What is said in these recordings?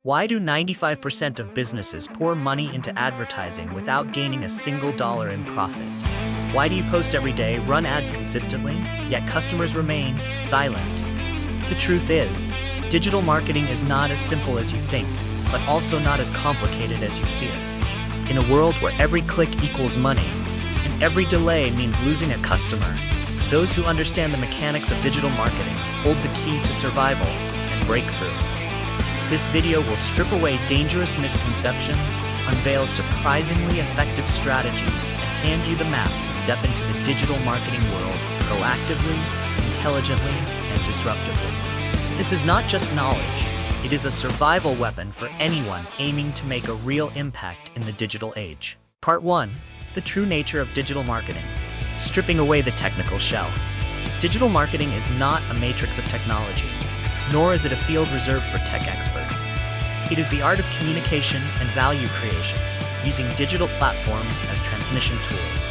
Why do 95% of businesses pour money into advertising without gaining a single dollar in profit? Why do you post every day, run ads consistently, yet customers remain silent? The truth is, digital marketing is not as simple as you think, but also not as complicated as you fear. In a world where every click equals money, and every delay means losing a customer, those who understand the mechanics of digital marketing hold the key to survival and breakthrough. This video will strip away dangerous misconceptions, unveil surprisingly effective strategies, and hand you the map to step into the digital marketing world proactively, intelligently, and disruptively. This is not just knowledge, it is a survival weapon for anyone aiming to make a real impact in the digital age. Part 1. The true nature of digital marketing. Stripping away the technical shell. Digital marketing is not a matrix of technology, nor is it a field reserved for tech experts. It is the art of communication and value creation, using digital platforms as transmission tools.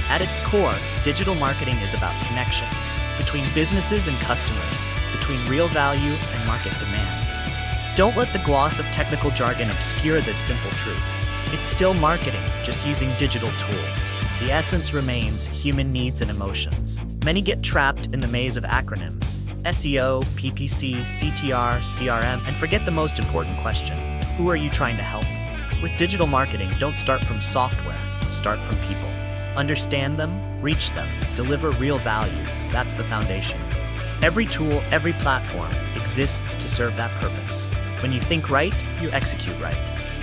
At its core, digital marketing is about connection between businesses and customers, between real value and market demand. Don't let the gloss of technical jargon obscure this simple truth. It's still marketing, just using digital tools. The essence remains human needs and emotions. Many get trapped in the maze of acronyms: SEO, PPC, CTR, CRM, and forget the most important question: who are you trying to help? With digital marketing, don't start from software, start from people. Understand them, reach them, deliver real value. That's the foundation. Every tool, every platform exists to serve that purpose. When you think right, you execute right.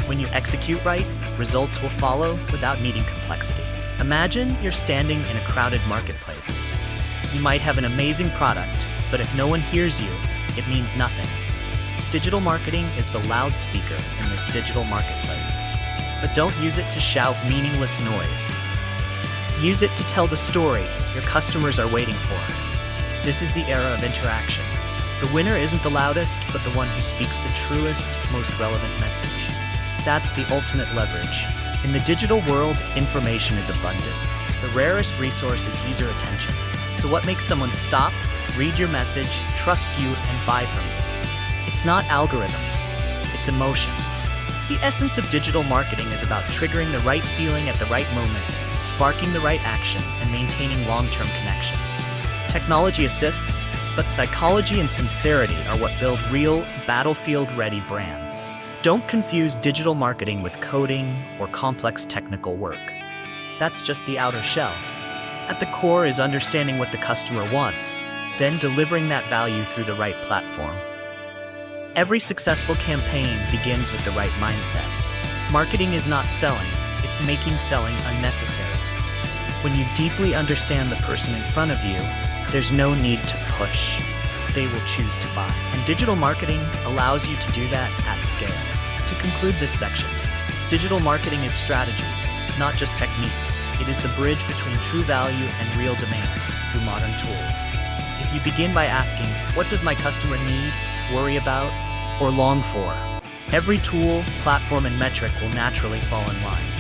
When you execute right, results will follow without needing complexity. Imagine you're standing in a crowded marketplace. You might have an amazing product, but if no one hears you, it means nothing. Digital marketing is the loudspeaker in this digital marketplace. But don't use it to shout meaningless noise. Use it to tell the story your customers are waiting for. This is the era of interaction. The winner isn't the loudest, but the one who speaks the truest, most relevant message. That's the ultimate leverage. In the digital world, information is abundant. The rarest resource is user attention. So what makes someone stop, read your message, trust you, and buy from you? It's not algorithms, it's emotion. The essence of digital marketing is about triggering the right feeling at the right moment, sparking the right action, and maintaining long-term connection. Technology assists, but psychology and sincerity are what build real, battlefield-ready brands. Don't confuse digital marketing with coding or complex technical work. That's just the outer shell. At the core is understanding what the customer wants, then delivering that value through the right platform. Every successful campaign begins with the right mindset. Marketing is not selling, it's making selling unnecessary. When you deeply understand the person in front of you, there's no need to push. They will choose to buy. And digital marketing allows you to do that at scale. To conclude this section, digital marketing is strategy, not just technique. It is the bridge between true value and real demand through modern tools. If you begin by asking, what does my customer need, worry about, or long for? Every tool, platform, and metric will naturally fall in line.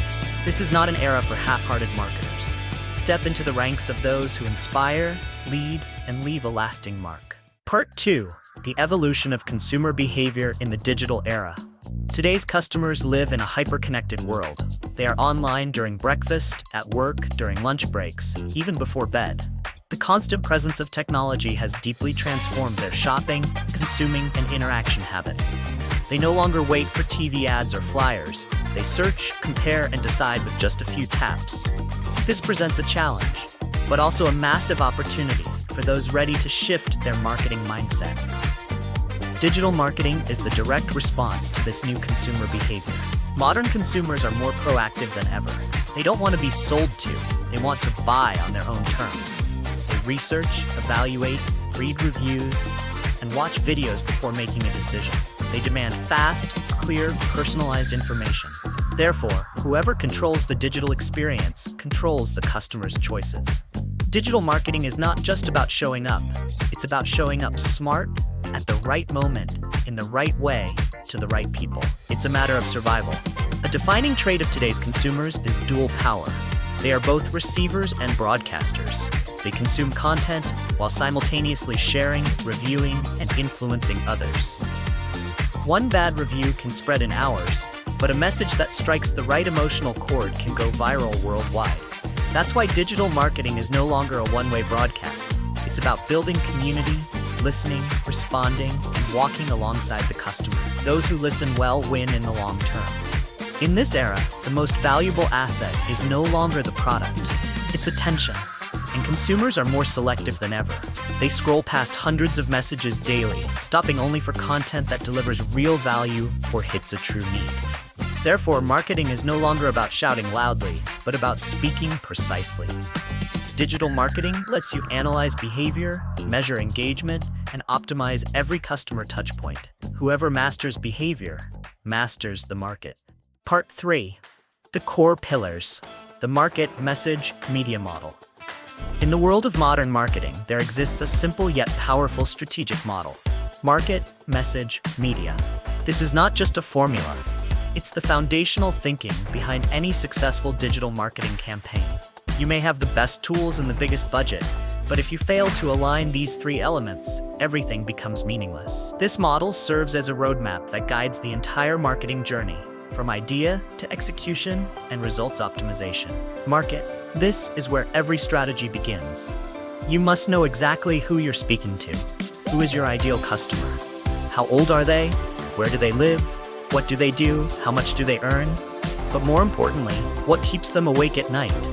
This is not an era for half-hearted marketers. Step into the ranks of those who inspire, lead, and leave a lasting mark. Part 2. The evolution of consumer behavior in the digital era. Today's customers live in a hyper-connected world. They are online during breakfast, at work, during lunch breaks, even before bed. The constant presence of technology has deeply transformed their shopping, consuming, and interaction habits. They no longer wait for TV ads or flyers. They search, compare, and decide with just a few taps. This presents a challenge, but also a massive opportunity for those ready to shift their marketing mindset. Digital marketing is the direct response to this new consumer behavior. Modern consumers are more proactive than ever. They don't want to be sold to, they want to buy on their own terms. They research, evaluate, read reviews, and watch videos before making a decision. They demand fast, clear, personalized information. Therefore, whoever controls the digital experience controls the customer's choices. Digital marketing is not just about showing up. It's about showing up smart, at the right moment, in the right way, to the right people. It's a matter of survival. A defining trait of today's consumers is dual power. They are both receivers and broadcasters. They consume content while simultaneously sharing, reviewing, and influencing others. One bad review can spread in hours, but a message that strikes the right emotional chord can go viral worldwide. That's why digital marketing is no longer a one-way broadcast. It's about building community, listening, responding, and walking alongside the customer. Those who listen well win in the long term. In this era, the most valuable asset is no longer the product, it's attention. And consumers are more selective than ever. They scroll past hundreds of messages daily, stopping only for content that delivers real value or hits a true need. Therefore, marketing is no longer about shouting loudly, but about speaking precisely. Digital marketing lets you analyze behavior, measure engagement, and optimize every customer touchpoint. Whoever masters behavior, masters the market. Part 3. The core pillars. The market, message, media model. In the world of modern marketing, there exists a simple yet powerful strategic model. Market, message, media. This is not just a formula. It's the foundational thinking behind any successful digital marketing campaign. You may have the best tools and the biggest budget, but if you fail to align these three elements, everything becomes meaningless. This model serves as a roadmap that guides the entire marketing journey, from idea to execution and results optimization. Market. This is where every strategy begins. You must know exactly who you're speaking to. Who is your ideal customer? How old are they? Where do they live? What do they do? How much do they earn? But more importantly, what keeps them awake at night?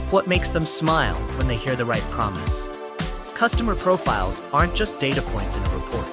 What makes them smile when they hear the right promise? Customer profiles aren't just data points in a report.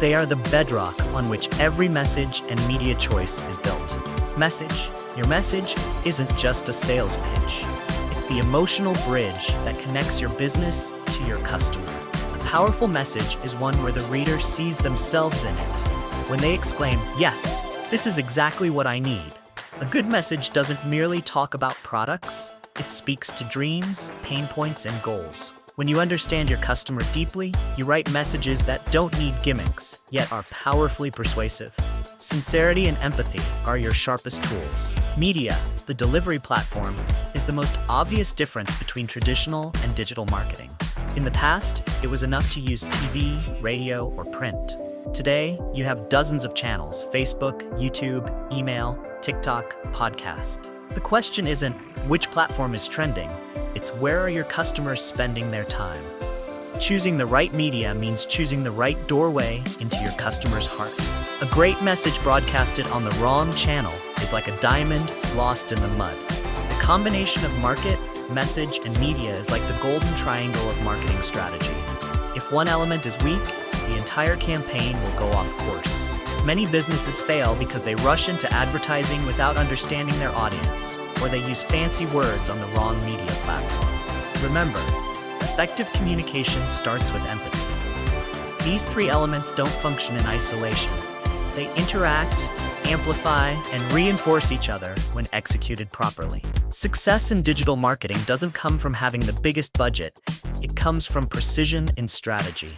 They are the bedrock on which every message and media choice is built. Message. Your message isn't just a sales pitch. It's the emotional bridge that connects your business to your customer. A powerful message is one where the reader sees themselves in it. When they exclaim, "Yes, this is exactly what I need." A good message doesn't merely talk about products, it speaks to dreams, pain points, and goals. When you understand your customer deeply, you write messages that don't need gimmicks, yet are powerfully persuasive. Sincerity and empathy are your sharpest tools. Media, the delivery platform, is the most obvious difference between traditional and digital marketing. In the past, it was enough to use TV, radio, or print. Today, you have dozens of channels: Facebook, YouTube, email, TikTok, podcast. The question isn't which platform is trending, it's where are your customers spending their time. Choosing the right media means choosing the right doorway into your customer's heart. A great message broadcasted on the wrong channel is like a diamond lost in the mud. The combination of market, message, and media is like the golden triangle of marketing strategy. If one element is weak, the entire campaign will go off course. Many businesses fail because they rush into advertising without understanding their audience, or they use fancy words on the wrong media platform. Remember, effective communication starts with empathy. These three elements don't function in isolation. They interact, amplify, and reinforce each other when executed properly. Success in digital marketing doesn't come from having the biggest budget, it comes from precision in strategy.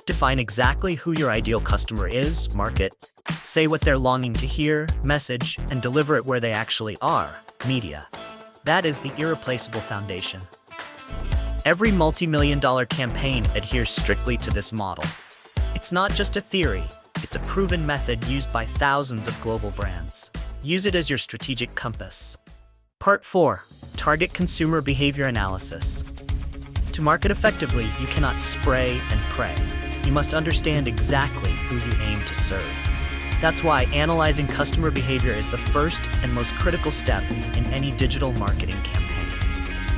Define exactly who your ideal customer is, market. Say what they're longing to hear, message, and deliver it where they actually are, media. That is the irreplaceable foundation. Every multi-million-dollar campaign adheres strictly to this model. It's not just a theory, it's a proven method used by thousands of global brands. Use it as your strategic compass. Part 4. Target consumer behavior analysis. To market effectively, you cannot spray and pray. You must understand exactly who you aim to serve. That's why analyzing customer behavior is the first and most critical step in any digital marketing campaign.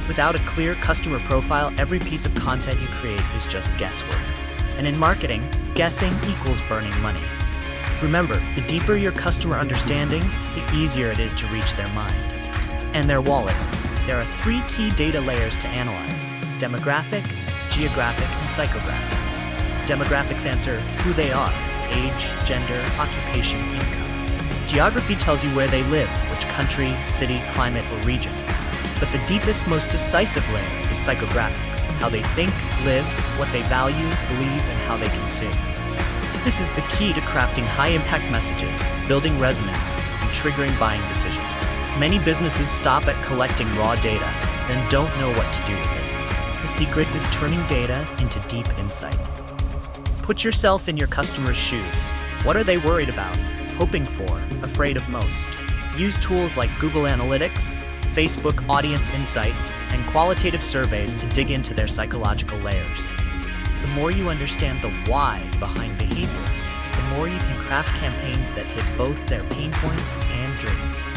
Without a clear customer profile, every piece of content you create is just guesswork. And in marketing, guessing equals burning money. Remember, the deeper your customer understanding, the easier it is to reach their mind and their wallet. There are 3 key data layers to analyze: demographic, geographic, and psychographic. Demographics answer who they are: age, gender, occupation, income. Geography tells you where they live, which country, city, climate, or region. But the deepest, most decisive layer is psychographics: how they think, live, what they value, believe, and how they consume. This is the key to crafting high-impact messages, building resonance, and triggering buying decisions. Many businesses stop at collecting raw data, then don't know what to do with it. The secret is turning data into deep insight. Put yourself in your customer's shoes. What are they worried about, hoping for, afraid of most? Use tools like Google Analytics, Facebook Audience Insights, and qualitative surveys to dig into their psychological layers. The more you understand the why behind behavior, the more you can craft campaigns that hit both their pain points and dreams.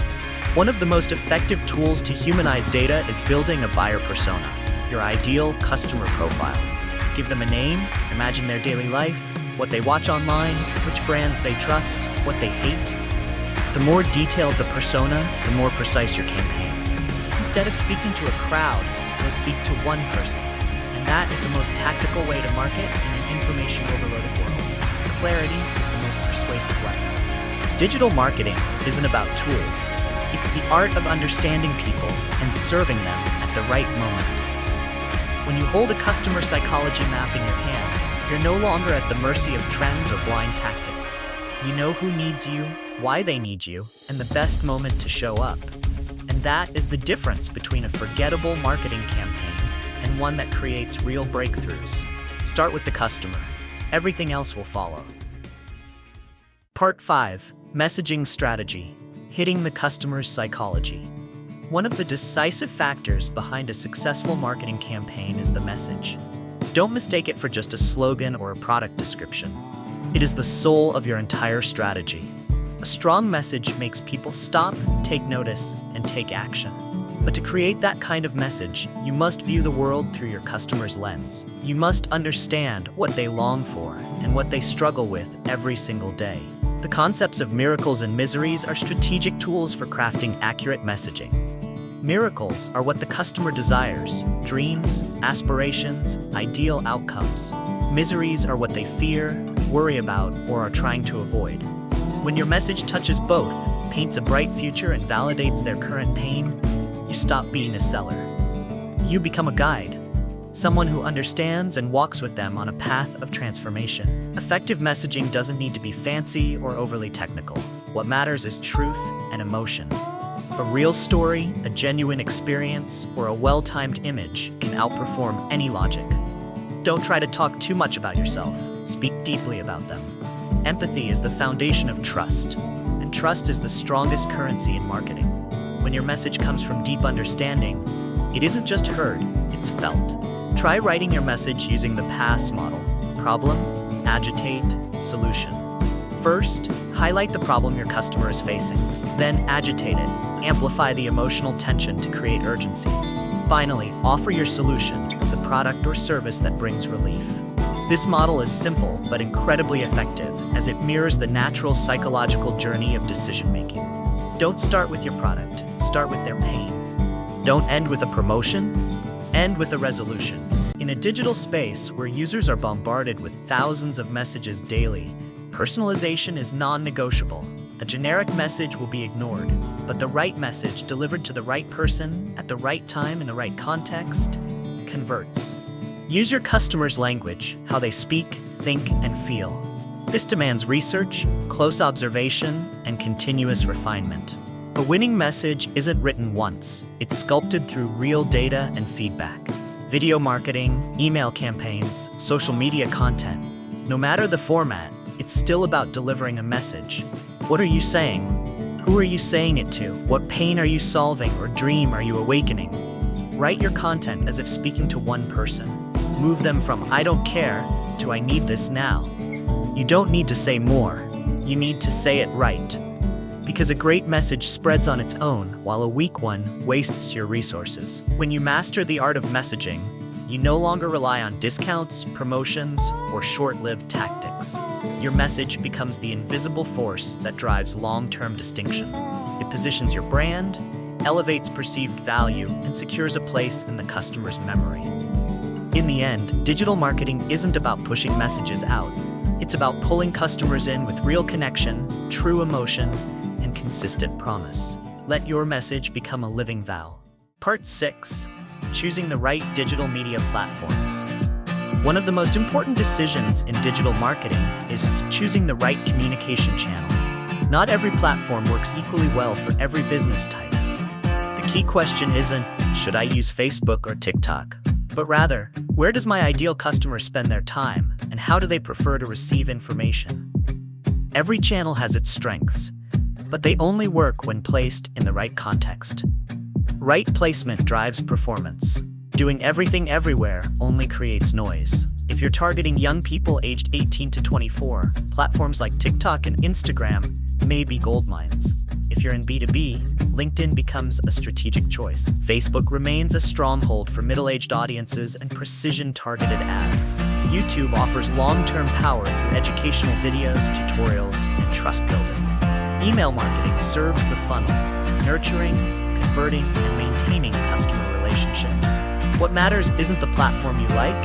One of the most effective tools to humanize data is building a buyer persona, your ideal customer profile. Give them a name, imagine their daily life, what they watch online, which brands they trust, what they hate. The more detailed the persona, the more precise your campaign. Instead of speaking to a crowd, you'll speak to one person. And that is the most tactical way to market in an information-overloaded world. Clarity is the most persuasive weapon. Digital marketing isn't about tools. It's the art of understanding people and serving them at the right moment. When you hold a customer psychology map in your hand, you're no longer at the mercy of trends or blind tactics. You know who needs you, why they need you, and the best moment to show up. And that is the difference between a forgettable marketing campaign and one that creates real breakthroughs. Start with the customer. Everything else will follow. Part 5. Messaging Strategy. Hitting the customer's psychology. One of the decisive factors behind a successful marketing campaign is the message. Don't mistake it for just a slogan or a product description. It is the soul of your entire strategy. A strong message makes people stop, take notice, and take action. But to create that kind of message, you must view the world through your customer's lens. You must understand what they long for and what they struggle with every single day. The concepts of miracles and miseries are strategic tools for crafting accurate messaging. Miracles are what the customer desires, dreams, aspirations, ideal outcomes. Miseries are what they fear, worry about, or are trying to avoid. When your message touches both, paints a bright future and validates their current pain, you stop being a seller. You become a guide, someone who understands and walks with them on a path of transformation. Effective messaging doesn't need to be fancy or overly technical. What matters is truth and emotion. A real story, a genuine experience, or a well-timed image can outperform any logic. Don't try to talk too much about yourself. Speak deeply about them. Empathy is the foundation of trust, and trust is the strongest currency in marketing. When your message comes from deep understanding, it isn't just heard, it's felt. Try writing your message using the PASS model: problem, agitate, solution. First, highlight the problem your customer is facing. Then agitate it, amplify the emotional tension to create urgency. Finally, offer your solution, the product or service that brings relief. This model is simple but incredibly effective, as it mirrors the natural psychological journey of decision-making. Don't start with your product, start with their pain. Don't end with a promotion, end with a resolution. In a digital space where users are bombarded with thousands of messages daily, personalization is non-negotiable. A generic message will be ignored, but the right message delivered to the right person at the right time in the right context converts. Use your customer's language, how they speak, think, and feel. This demands research, close observation, and continuous refinement. A winning message isn't written once. It's sculpted through real data and feedback. Video marketing, email campaigns, social media content. No matter the format, it's still about delivering a message. What are you saying? Who are you saying it to? What pain are you solving or dream are you awakening? Write your content as if speaking to one person. Move them from "I don't care" to "I need this now." You don't need to say more. You need to say it right. Because a great message spreads on its own, while a weak one wastes your resources. When you master the art of messaging, you no longer rely on discounts, promotions, or short-lived tactics. Your message becomes the invisible force that drives long-term distinction. It positions your brand, elevates perceived value, and secures a place in the customer's memory. In the end, digital marketing isn't about pushing messages out. It's about pulling customers in with real connection, true emotion, and consistent promise. Let your message become a living vow. Part 6. Choosing the right digital media platforms. One of the most important decisions in digital marketing is choosing the right communication channel. Not every platform works equally well for every business type. The key question isn't, should I use Facebook or TikTok? But rather, where does my ideal customer spend their time, and how do they prefer to receive information? Every channel has its strengths, but they only work when placed in the right context. Right placement drives performance. Doing everything everywhere only creates noise. If you're targeting young people aged 18 to 24, platforms like TikTok and Instagram may be gold mines. If you're in B2B, LinkedIn becomes a strategic choice. Facebook remains a stronghold for middle-aged audiences and precision-targeted ads. YouTube offers long-term power through educational videos, tutorials, and trust building. Email marketing serves the funnel, nurturing, converting, and maintaining customer relationships. What matters isn't the platform you like,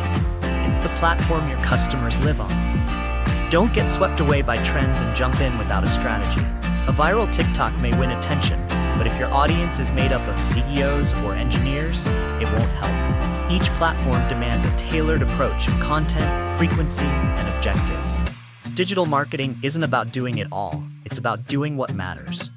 it's the platform your customers live on. Don't get swept away by trends and jump in without a strategy. A viral TikTok may win attention, but if your audience is made up of CEOs or engineers, it won't help. Each platform demands a tailored approach in content, frequency, and objectives. Digital marketing isn't about doing it all, it's about doing what matters.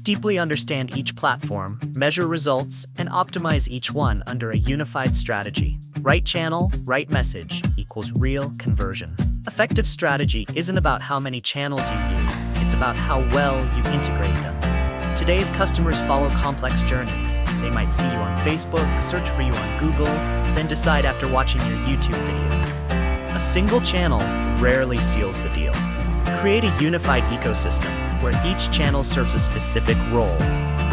Deeply understand each platform, measure results, and optimize each one under a unified strategy. Right channel, right message equals real conversion. Effective strategy isn't about how many channels you use, it's about how well you integrate them. Today's customers follow complex journeys. They might see you on Facebook, search for you on Google, then decide after watching your YouTube video. A single channel rarely seals the deal. Create a unified ecosystem where each channel serves a specific role,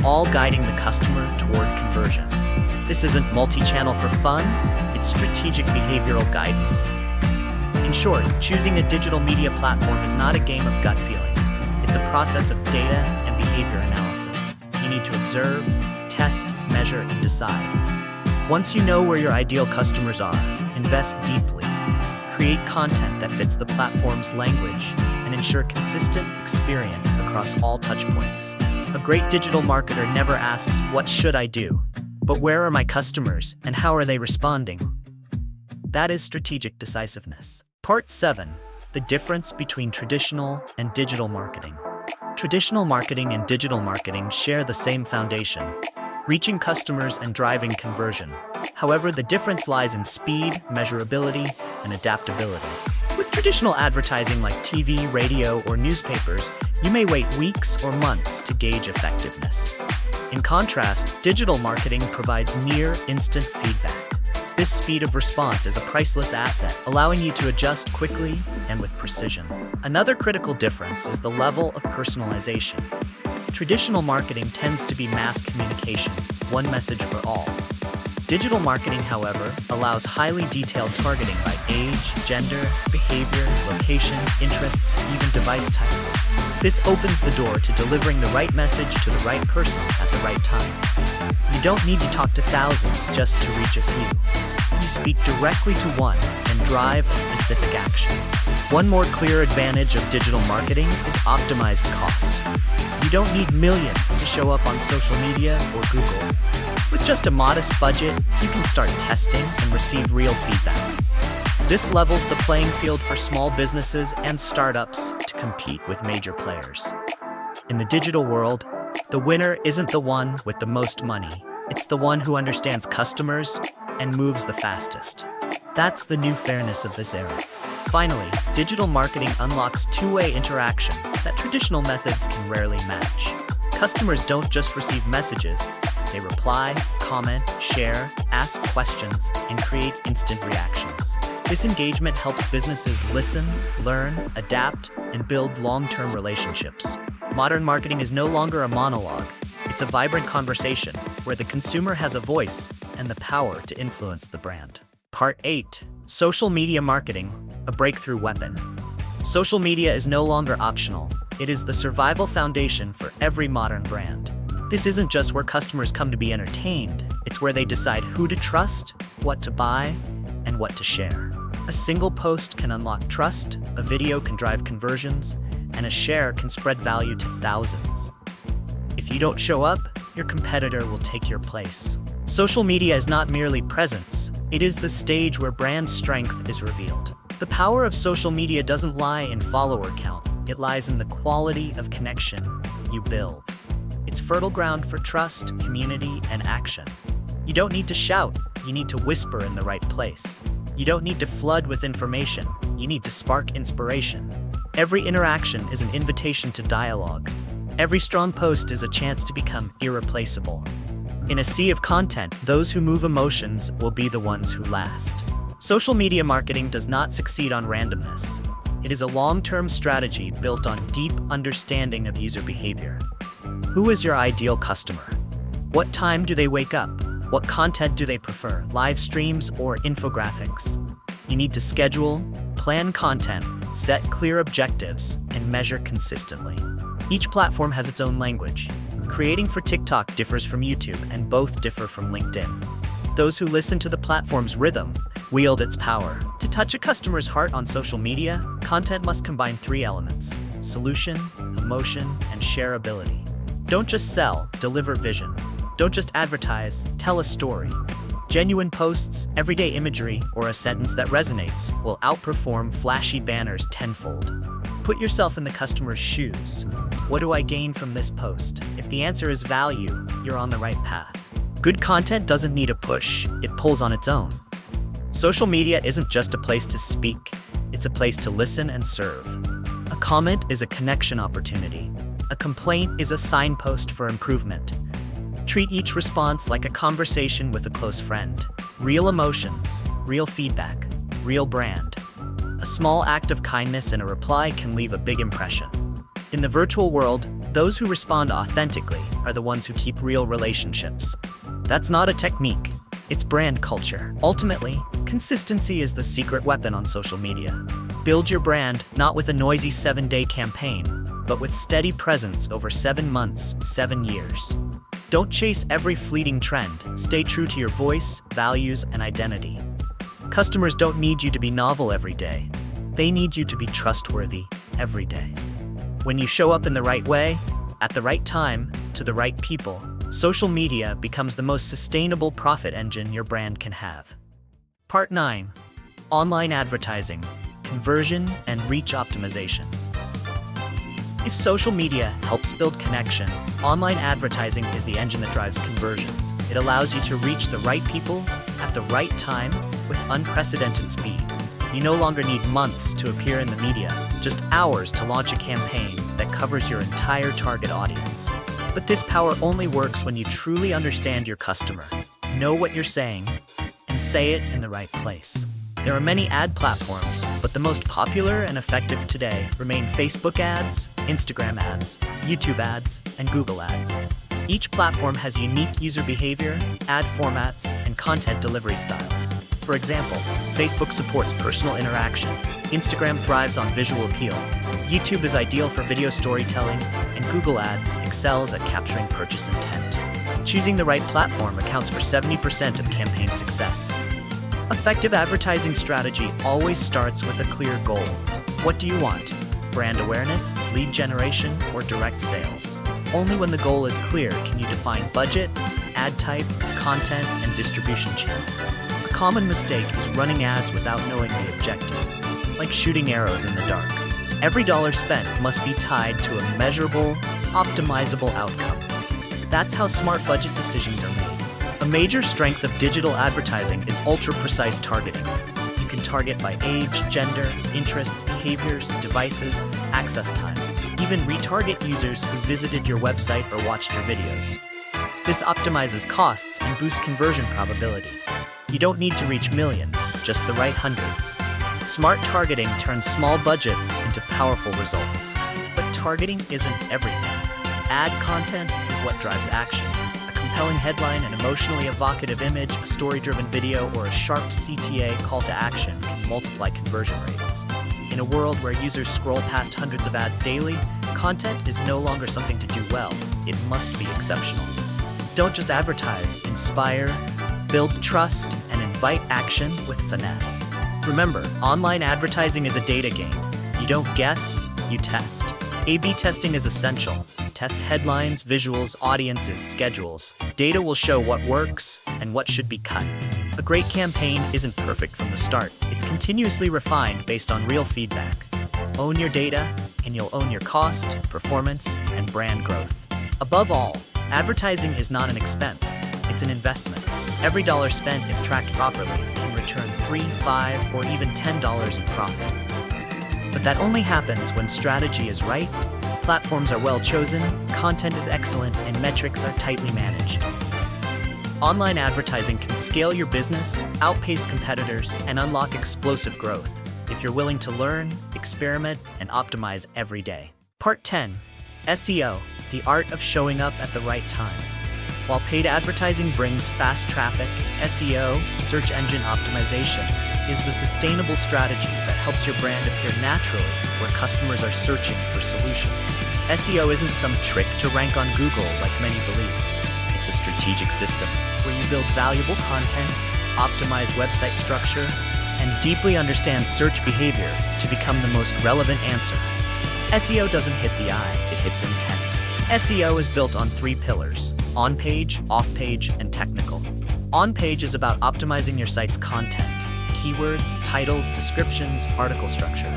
all guiding the customer toward conversion. This isn't multi-channel for fun, it's strategic behavioral guidance. In short, choosing a digital media platform is not a game of gut feeling. It's a process of data and behavior analysis. You need to observe, test, measure, and decide. Once you know where your ideal customers are, invest deeply. Create content that fits the platform's language and ensure consistent experience across all touchpoints. A great digital marketer never asks, "What should I do?" but "Where are my customers and how are they responding?" That is strategic decisiveness. Part 7. The difference between traditional and digital marketing. Traditional marketing and digital marketing share the same foundation, reaching customers and driving conversion. However, the difference lies in speed, measurability, and adaptability. With traditional advertising like TV, radio, or newspapers, you may wait weeks or months to gauge effectiveness. In contrast, digital marketing provides near instant feedback. This speed of response is a priceless asset, allowing you to adjust quickly and with precision. Another critical difference is the level of personalization. Traditional marketing tends to be mass communication, one message for all. Digital marketing, however, allows highly detailed targeting by age, gender, behavior, location, interests, and even device type. This opens the door to delivering the right message to the right person at the right time. You don't need to talk to thousands just to reach a few. You speak directly to one and drive a specific action. One more clear advantage of digital marketing is optimized cost. You don't need millions to show up on social media or Google. With just a modest budget, you can start testing and receive real feedback. This levels the playing field for small businesses and startups to compete with major players. In the digital world, the winner isn't the one with the most money. It's the one who understands customers and moves the fastest. That's the new fairness of this era. Finally, digital marketing unlocks two-way interaction that traditional methods can rarely match. Customers don't just receive messages, they reply, comment, share, ask questions, and create instant reactions. This engagement helps businesses listen, learn, adapt, and build long-term relationships. Modern marketing is no longer a monologue. It's a vibrant conversation where the consumer has a voice and the power to influence the brand. Part 8. Social media marketing, a breakthrough weapon. Social media is no longer optional. It is the survival foundation for every modern brand. This isn't just where customers come to be entertained. It's where they decide who to trust, what to buy, and what to share. A single post can unlock trust, a video can drive conversions, and a share can spread value to thousands. If you don't show up, your competitor will take your place. Social media is not merely presence, it is the stage where brand strength is revealed. The power of social media doesn't lie in follower count, it lies in the quality of connection you build. It's fertile ground for trust, community, and action. You don't need to shout, you need to whisper in the right place. You don't need to flood with information, you need to spark inspiration. Every interaction is an invitation to dialogue. Every strong post is a chance to become irreplaceable. In a sea of content, those who move emotions will be the ones who last. Social media marketing does not succeed on randomness. It is a long-term strategy built on deep understanding of user behavior. Who is your ideal customer? What time do they wake up? What content do they prefer, live streams or infographics? You need to schedule, plan content, set clear objectives, and measure consistently. Each platform has its own language. Creating for TikTok differs from YouTube, and both differ from LinkedIn. Those who listen to the platform's rhythm wield its power. To touch a customer's heart on social media, content must combine three elements: solution, emotion, and shareability. Don't just sell, deliver vision. Don't just advertise, tell a story. Genuine posts, everyday imagery, or a sentence that resonates will outperform flashy banners tenfold. Put yourself in the customer's shoes. What do I gain from this post? If the answer is value, you're on the right path. Good content doesn't need a push, it pulls on its own. Social media isn't just a place to speak, it's a place to listen and serve. A comment is a connection opportunity. A complaint is a signpost for improvement. Treat each response like a conversation with a close friend. Real emotions, real feedback, real brand. A small act of kindness in a reply can leave a big impression. In the virtual world, those who respond authentically are the ones who keep real relationships. That's not a technique, it's brand culture. Ultimately, consistency is the secret weapon on social media. Build your brand not with a noisy 7-day campaign, but with steady presence over 7 months, 7 years. Don't chase every fleeting trend. Stay true to your voice, values, and identity. Customers don't need you to be novel every day. They need you to be trustworthy every day. When you show up in the right way, at the right time, to the right people, social media becomes the most sustainable profit engine your brand can have. Part 9. Online advertising, conversion, and reach optimization. If social media helps build connection, online advertising is the engine that drives conversions. It allows you to reach the right people at the right time with unprecedented speed. You no longer need months to appear in the media, just hours to launch a campaign that covers your entire target audience. But this power only works when you truly understand your customer, know what you're saying, and say it in the right place. There are many ad platforms, but the most popular and effective today remain Facebook ads, Instagram ads, YouTube ads, and Google ads. Each platform has unique user behavior, ad formats, and content delivery styles. For example, Facebook supports personal interaction, Instagram thrives on visual appeal, YouTube is ideal for video storytelling, and Google Ads excels at capturing purchase intent. Choosing the right platform accounts for 70% of campaign success. Effective advertising strategy always starts with a clear goal. What do you want? Brand awareness, lead generation, or direct sales? Only when the goal is clear can you define budget, ad type, content, and distribution channel. A common mistake is running ads without knowing the objective, like shooting arrows in the dark. Every dollar spent must be tied to a measurable, optimizable outcome. That's how smart budget decisions are made. A major strength of digital advertising is ultra-precise targeting. You can target by age, gender, interests, behaviors, devices, access time, even retarget users who visited your website or watched your videos. This optimizes costs and boosts conversion probability. You don't need to reach millions, just the right hundreds. Smart targeting turns small budgets into powerful results. But targeting isn't everything. Ad content is what drives action. A compelling headline, an emotionally evocative image, a story-driven video, or a sharp CTA call to action can multiply conversion rates. In a world where users scroll past hundreds of ads daily, content is no longer something to do well. It must be exceptional. Don't just advertise, inspire, build trust, and invite action with finesse. Remember, online advertising is a data game. You don't guess, you test. A/B testing is essential. Test headlines, visuals, audiences, schedules. Data will show what works and what should be cut. A great campaign isn't perfect from the start. It's continuously refined based on real feedback. Own your data, and you'll own your cost, performance, and brand growth. Above all, advertising is not an expense. It's an investment. Every dollar spent, if tracked properly, can return $3, $5, or even $10 in profit. But that only happens when strategy is right, platforms are well chosen, content is excellent, and metrics are tightly managed. Online advertising can scale your business, outpace competitors, and unlock explosive growth if you're willing to learn, experiment, and optimize every day. Part 10. SEO, the art of showing up at the right time. While paid advertising brings fast traffic, SEO, search engine optimization, is the sustainable strategy that helps your brand appear naturally where customers are searching for solutions. SEO isn't some trick to rank on Google like many believe. It's a strategic system where you build valuable content, optimize website structure, and deeply understand search behavior to become the most relevant answer. SEO doesn't hit the eye, it hits intent. SEO is built on 3 pillars: on-page, off-page, and technical. On-page is about optimizing your site's content, keywords, titles, descriptions, article structure.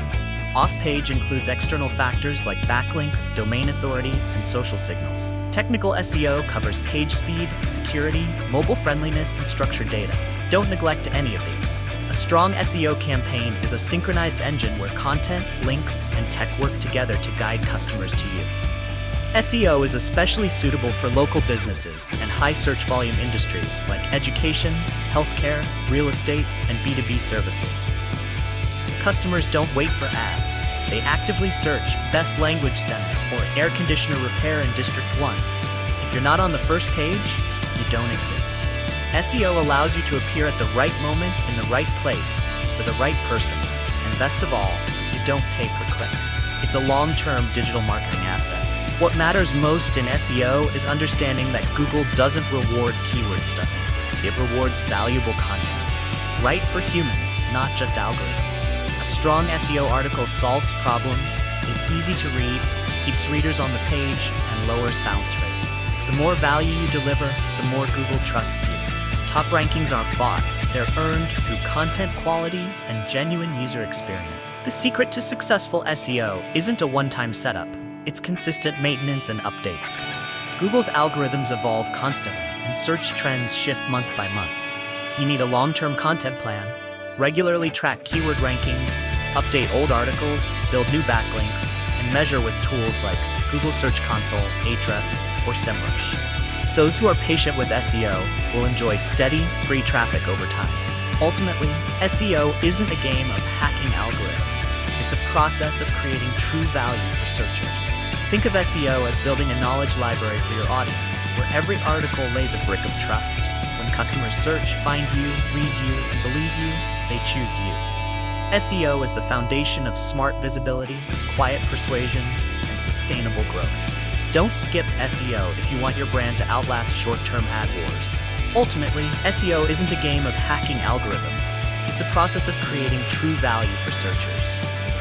Off-page includes external factors like backlinks, domain authority, and social signals. Technical SEO covers page speed, security, mobile friendliness, and structured data. Don't neglect any of these. A strong SEO campaign is a synchronized engine where content, links, and tech work together to guide customers to you. SEO is especially suitable for local businesses and high search volume industries like education, healthcare, real estate, and B2B services. Customers don't wait for ads. They actively search Best Language Center or Air Conditioner Repair in District 1. If you're not on the first page, you don't exist. SEO allows you to appear at the right moment in the right place for the right person. And best of all, you don't pay per click. It's a long-term digital marketing asset. What matters most in SEO is understanding that Google doesn't reward keyword stuffing. It rewards valuable content. Right for humans, not just algorithms. A strong SEO article solves problems, is easy to read, keeps readers on the page, and lowers bounce rate. The more value you deliver, the more Google trusts you. Top rankings aren't bought, they're earned through content quality and genuine user experience. The secret to successful SEO isn't a one-time setup. It's consistent maintenance and updates. Google's algorithms evolve constantly, and search trends shift month by month. You need a long-term content plan, regularly track keyword rankings, update old articles, build new backlinks, and measure with tools like Google Search Console, Ahrefs, or SEMrush. Those who are patient with SEO will enjoy steady, free traffic over time. Ultimately, SEO isn't a game of hacking algorithms. It's a process of creating true value for searchers. Think of SEO as building a knowledge library for your audience, where every article lays a brick of trust. When customers search, find you, read you, and believe you, they choose you. SEO is the foundation of smart visibility, quiet persuasion, and sustainable growth. Don't skip SEO if you want your brand to outlast short-term ad wars. Ultimately, SEO isn't a game of hacking algorithms. It's a process of creating true value for searchers.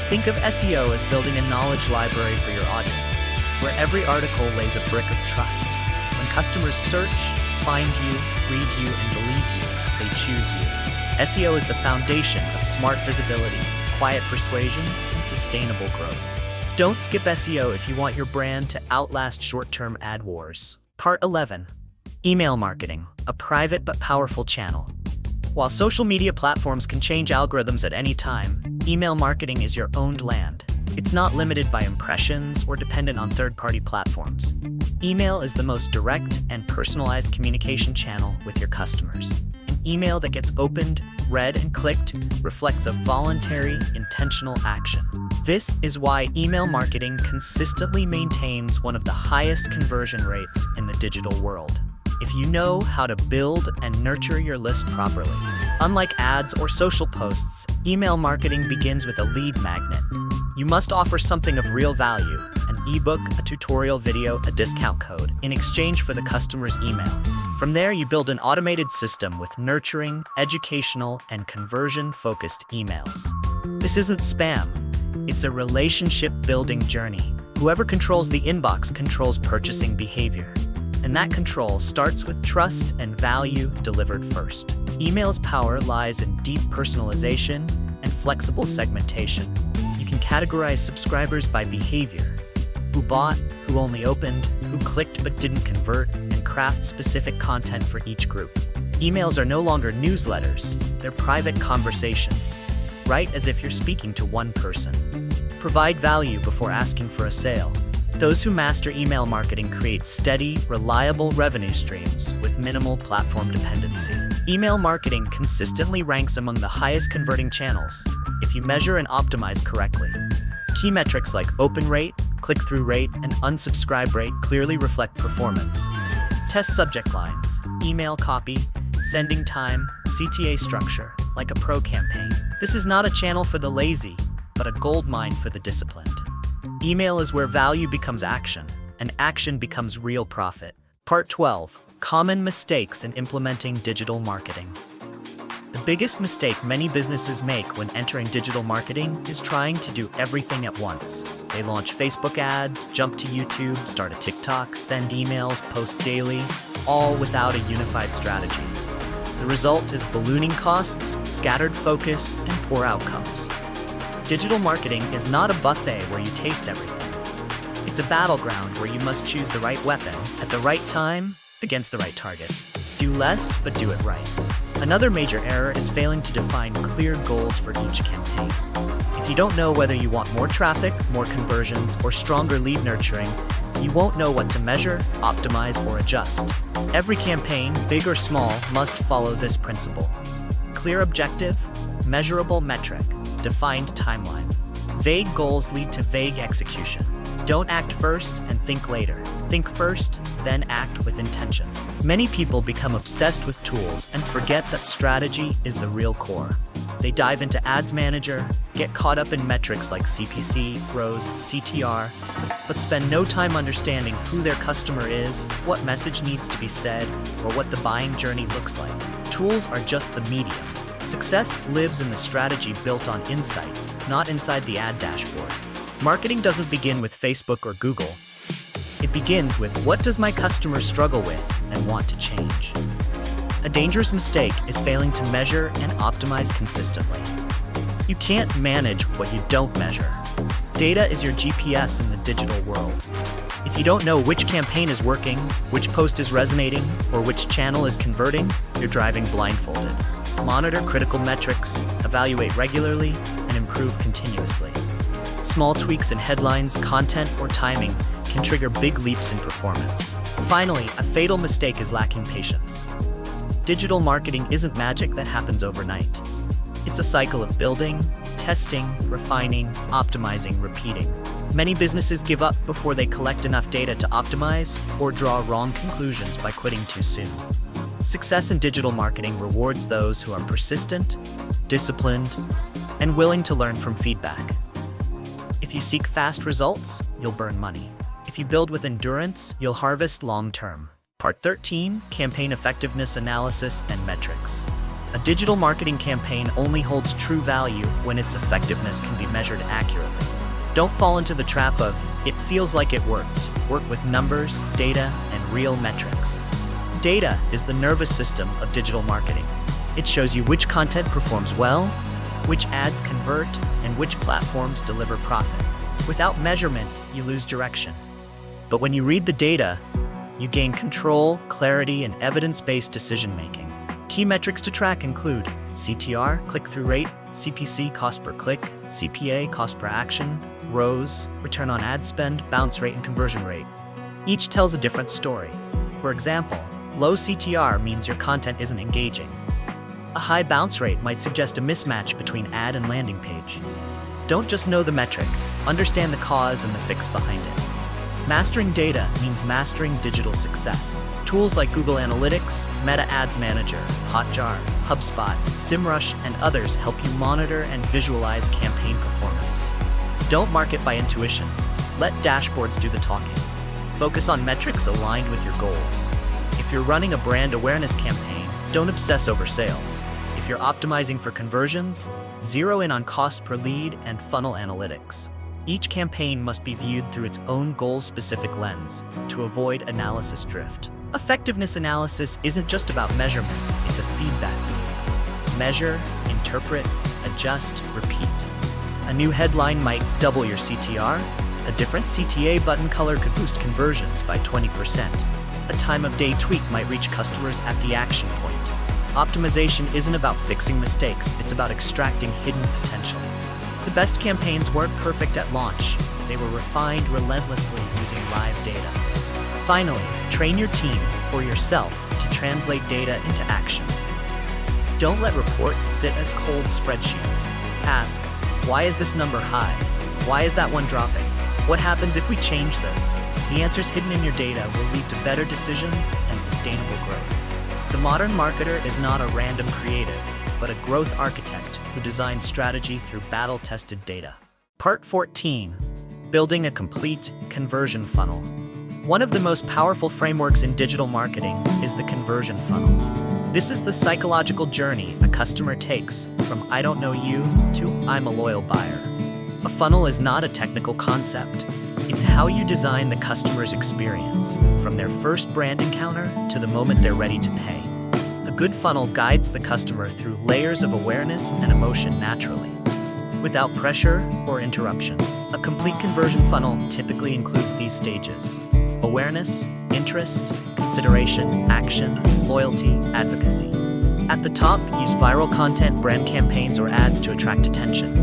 Think of SEO as building a knowledge library for your audience, where every article lays a brick of trust. When customers search, find you, read you, and believe you, they choose you. SEO is the foundation of smart visibility, quiet persuasion, and sustainable growth. Don't skip SEO if you want your brand to outlast short-term ad wars. Part 11. Email marketing, a private but powerful channel. While social media platforms can change algorithms at any time, email marketing is your owned land. It's not limited by impressions or dependent on third-party platforms. Email is the most direct and personalized communication channel with your customers. An email that gets opened, read, and clicked reflects a voluntary, intentional action. This is why email marketing consistently maintains one of the highest conversion rates in the digital world. If you know how to build and nurture your list properly. Unlike ads or social posts, email marketing begins with a lead magnet. You must offer something of real value, an ebook, a tutorial video, a discount code, in exchange for the customer's email. From there, you build an automated system with nurturing, educational, and conversion-focused emails. This isn't spam. It's a relationship-building journey. Whoever controls the inbox controls purchasing behavior. And that control starts with trust and value delivered first. Email's power lies in deep personalization and flexible segmentation. You can categorize subscribers by behavior: who bought, who only opened, who clicked but didn't convert, and craft specific content for each group. Emails are no longer newsletters, they're private conversations. Write as if you're speaking to one person. Provide value before asking for a sale. Those who master email marketing create steady, reliable revenue streams with minimal platform dependency. Email marketing consistently ranks among the highest converting channels if you measure and optimize correctly. Key metrics like open rate, click-through rate, and unsubscribe rate clearly reflect performance. Test subject lines, email copy, sending time, CTA structure, like a pro campaign. This is not a channel for the lazy, but a gold mine for the disciplined. Email is where value becomes action, and action becomes real profit. Part 12. Common mistakes in implementing digital marketing. The biggest mistake many businesses make when entering digital marketing is trying to do everything at once. They launch Facebook ads, jump to YouTube, start a TikTok, send emails, post daily, all without a unified strategy. The result is ballooning costs, scattered focus, and poor outcomes. Digital marketing is not a buffet where you taste everything. It's a battleground where you must choose the right weapon at the right time against the right target. Do less, but do it right. Another major error is failing to define clear goals for each campaign. If you don't know whether you want more traffic, more conversions, or stronger lead nurturing, you won't know what to measure, optimize, or adjust. Every campaign, big or small, must follow this principle. Clear objective, measurable metric, defined timeline. Vague goals lead to vague execution. Don't act first and think later. Think first, then act with intention. Many people become obsessed with tools and forget that strategy is the real core. They dive into Ads Manager, get caught up in metrics like CPC, ROAS, CTR, but spend no time understanding who their customer is, what message needs to be said, or what the buying journey looks like. Tools are just the medium. Success lives in the strategy built on insight, not inside the ad dashboard. Marketing doesn't begin with Facebook or Google. It begins with, what does my customer struggle with and want to change? A dangerous mistake is failing to measure and optimize consistently. You can't manage what you don't measure. Data is your GPS in the digital world. If you don't know which campaign is working, which post is resonating, or which channel is converting, you're driving blindfolded. Monitor critical metrics, evaluate regularly, and improve continuously. Small tweaks in headlines, content, or timing can trigger big leaps in performance. Finally, a fatal mistake is lacking patience. Digital marketing isn't magic that happens overnight. It's a cycle of building, testing, refining, optimizing, repeating. Many businesses give up before they collect enough data to optimize or draw wrong conclusions by quitting too soon. Success in digital marketing rewards those who are persistent, disciplined, and willing to learn from feedback. If you seek fast results, you'll burn money. If you build with endurance, you'll harvest long-term. Part 13, Campaign Effectiveness Analysis and Metrics. A digital marketing campaign only holds true value when its effectiveness can be measured accurately. Don't fall into the trap of, it feels like it worked. Work with numbers, data, and real metrics. Data is the nervous system of digital marketing. It shows you which content performs well, which ads convert, and which platforms deliver profit. Without measurement, you lose direction. But when you read the data, you gain control, clarity, and evidence-based decision-making. Key metrics to track include CTR, click-through rate, CPC, cost per click, CPA, cost per action, ROAS, return on ad spend, bounce rate, and conversion rate. Each tells a different story. For example, low CTR means your content isn't engaging. A high bounce rate might suggest a mismatch between ad and landing page. Don't just know the metric, understand the cause and the fix behind it. Mastering data means mastering digital success. Tools like Google Analytics, Meta Ads Manager, Hotjar, HubSpot, SEMrush, and others help you monitor and visualize campaign performance. Don't market by intuition. Let dashboards do the talking. Focus on metrics aligned with your goals. If you're running a brand awareness campaign, don't obsess over sales. If you're optimizing for conversions, zero in on cost per lead and funnel analytics. Each campaign must be viewed through its own goal-specific lens to avoid analysis drift. Effectiveness analysis isn't just about measurement, it's a feedback loop. Measure, interpret, adjust, repeat. A new headline might double your CTR. A different CTA button color could boost conversions by 20%. A time-of-day tweak might reach customers at the action point. Optimization isn't about fixing mistakes, it's about extracting hidden potential. The best campaigns weren't perfect at launch. They were refined relentlessly using live data. Finally, train your team or yourself to translate data into action. Don't let reports sit as cold spreadsheets. Ask, why is this number high? Why is that one dropping? What happens if we change this? The answers hidden in your data will lead to better decisions and sustainable growth. The modern marketer is not a random creative, but a growth architect who designs strategy through battle-tested data. Part 14. Building a complete conversion funnel. One of the most powerful frameworks in digital marketing is the conversion funnel. This is the psychological journey a customer takes from "I don't know you" to "I'm a loyal buyer." A funnel is not a technical concept. It's how you design the customer's experience, from their first brand encounter to the moment they're ready to pay. A good funnel guides the customer through layers of awareness and emotion naturally, without pressure or interruption. A complete conversion funnel typically includes these stages: awareness, interest, consideration, action, loyalty, advocacy. At the top, use viral content, brand campaigns, or ads to attract attention.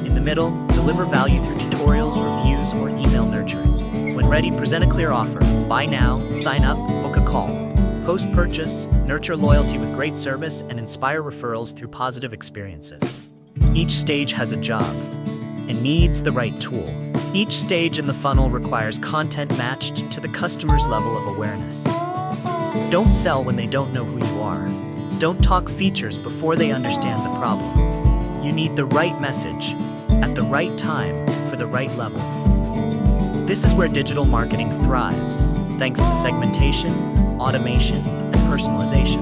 In the middle, deliver value through tutorials, reviews, or email nurturing. When ready, present a clear offer. Buy now, sign up, book a call. Post-purchase, nurture loyalty with great service and inspire referrals through positive experiences. Each stage has a job and needs the right tool. Each stage in the funnel requires content matched to the customer's level of awareness. Don't sell when they don't know who you are. Don't talk features before they understand the problem. You need the right message at the right time for the right level. This is where digital marketing thrives, thanks to segmentation, automation, and personalization.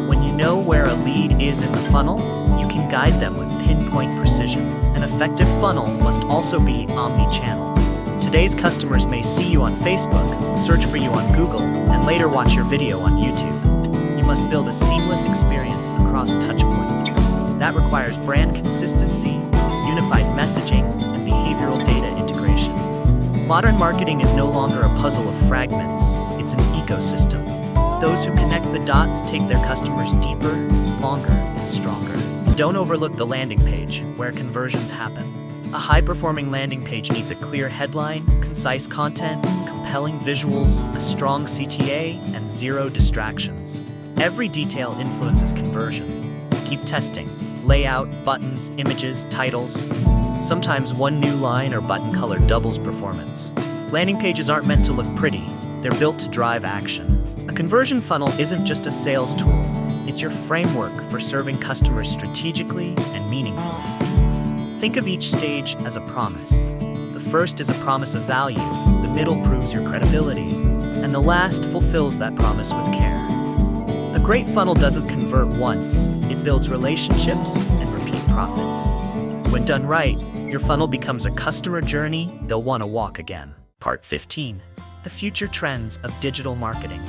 When you know where a lead is in the funnel, you can guide them with pinpoint precision. An effective funnel must also be omni-channel. Today's customers may see you on Facebook, search for you on Google, and later watch your video on YouTube. You must build a seamless experience across touchpoints. That requires brand consistency, unified messaging, and behavioral data integration. Modern marketing is no longer a puzzle of fragments, it's an ecosystem. Those who connect the dots take their customers deeper, longer, and stronger. Don't overlook the landing page, where conversions happen. A high-performing landing page needs a clear headline, concise content, compelling visuals, a strong CTA, and zero distractions. Every detail influences conversion. Keep testing. Layout, buttons, images, titles. Sometimes one new line or button color doubles performance. Landing pages aren't meant to look pretty. They're built to drive action. A conversion funnel isn't just a sales tool. It's your framework for serving customers strategically and meaningfully. Think of each stage as a promise. The first is a promise of value, the middle proves your credibility, and the last fulfills that promise with care. A great funnel doesn't convert once, it builds relationships and repeat profits. When done right, your funnel becomes a customer journey they'll want to walk again. Part 15. The future trends of digital marketing.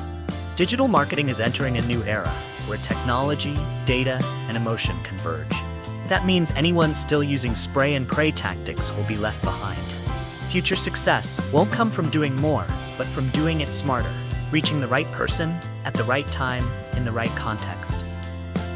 Digital marketing is entering a new era where technology, data, and emotion converge. That means anyone still using spray and pray tactics will be left behind. Future success won't come from doing more, but from doing it smarter, reaching the right person at the right time in the right context.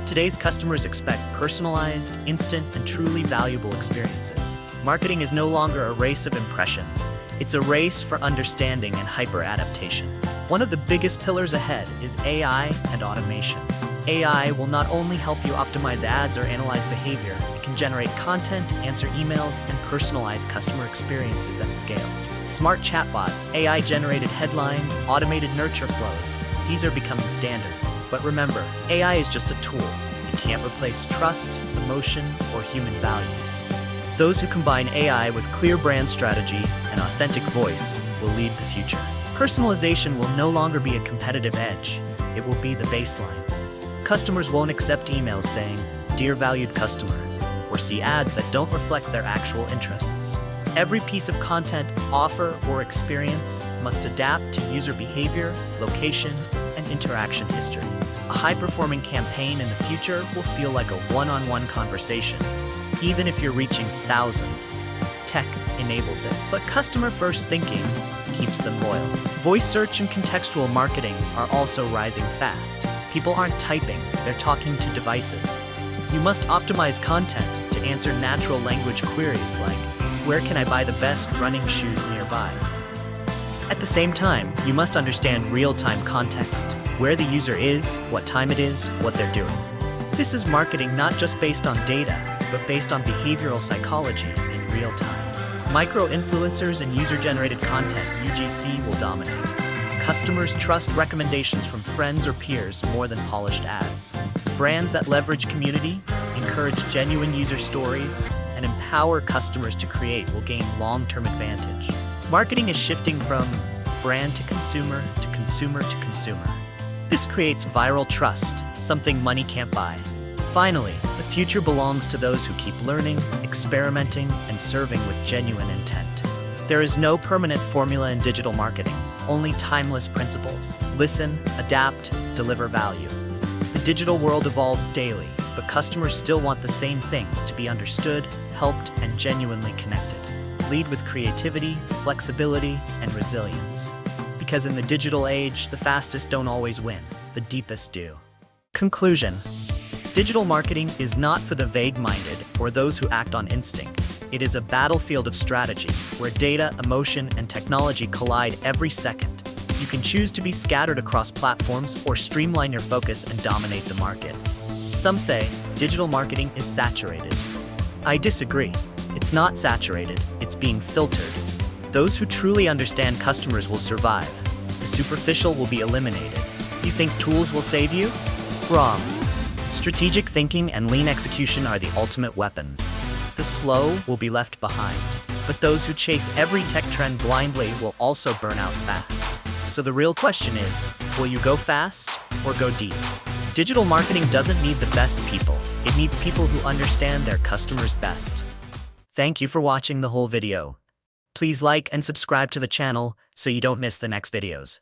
Today's customers expect personalized, instant, and truly valuable experiences. Marketing is no longer a race of impressions. It's a race for understanding and hyper-adaptation. One of the biggest pillars ahead is AI and automation. AI will not only help you optimize ads or analyze behavior, it can generate content, answer emails, and personalize customer experiences at scale. Smart chatbots, AI-generated headlines, automated nurture flows, these are becoming standard. But remember, AI is just a tool. It can't replace trust, emotion, or human values. Those who combine AI with clear brand strategy and authentic voice will lead the future. Personalization will no longer be a competitive edge. It will be the baseline. Customers won't accept emails saying, "Dear valued customer," or see ads that don't reflect their actual interests. Every piece of content, offer, or experience must adapt to user behavior, location, and interaction history. A high-performing campaign in the future will feel like a one-on-one conversation, even if you're reaching thousands. Tech enables it, but customer-first thinking keeps them loyal. Voice search and contextual marketing are also rising fast. People aren't typing, they're talking to devices. You must optimize content to answer natural language queries like, where can I buy the best running shoes nearby? At the same time, you must understand real-time context, where the user is, what time it is, what they're doing. This is marketing not just based on data, but based on behavioral psychology in real time. Micro-influencers and user-generated content, UGC, will dominate. Customers trust recommendations from friends or peers more than polished ads. Brands that leverage community, encourage genuine user stories, and empower customers to create will gain long-term advantage. Marketing is shifting from brand to consumer to consumer to consumer. This creates viral trust, something money can't buy. Finally, the future belongs to those who keep learning, experimenting, and serving with genuine intent. There is no permanent formula in digital marketing, only timeless principles. Listen, adapt, deliver value. The digital world evolves daily, but customers still want the same things: to be understood, helped, and genuinely connected. Lead with creativity, flexibility, and resilience. Because in the digital age, the fastest don't always win, the deepest do. Conclusion: digital marketing is not for the vague-minded or those who act on instinct. It is a battlefield of strategy, where data, emotion, and technology collide every second. You can choose to be scattered across platforms or streamline your focus and dominate the market. Some say digital marketing is saturated. I disagree. It's not saturated, it's being filtered. Those who truly understand customers will survive. The superficial will be eliminated. You think tools will save you? Wrong. Strategic thinking and lean execution are the ultimate weapons. The slow will be left behind, but those who chase every tech trend blindly will also burn out fast. So the real question is, will you go fast or go deep? Digital marketing doesn't need the best people. It needs people who understand their customers best. Thank you for watching the whole video. Please like and subscribe to the channel so you don't miss the next videos.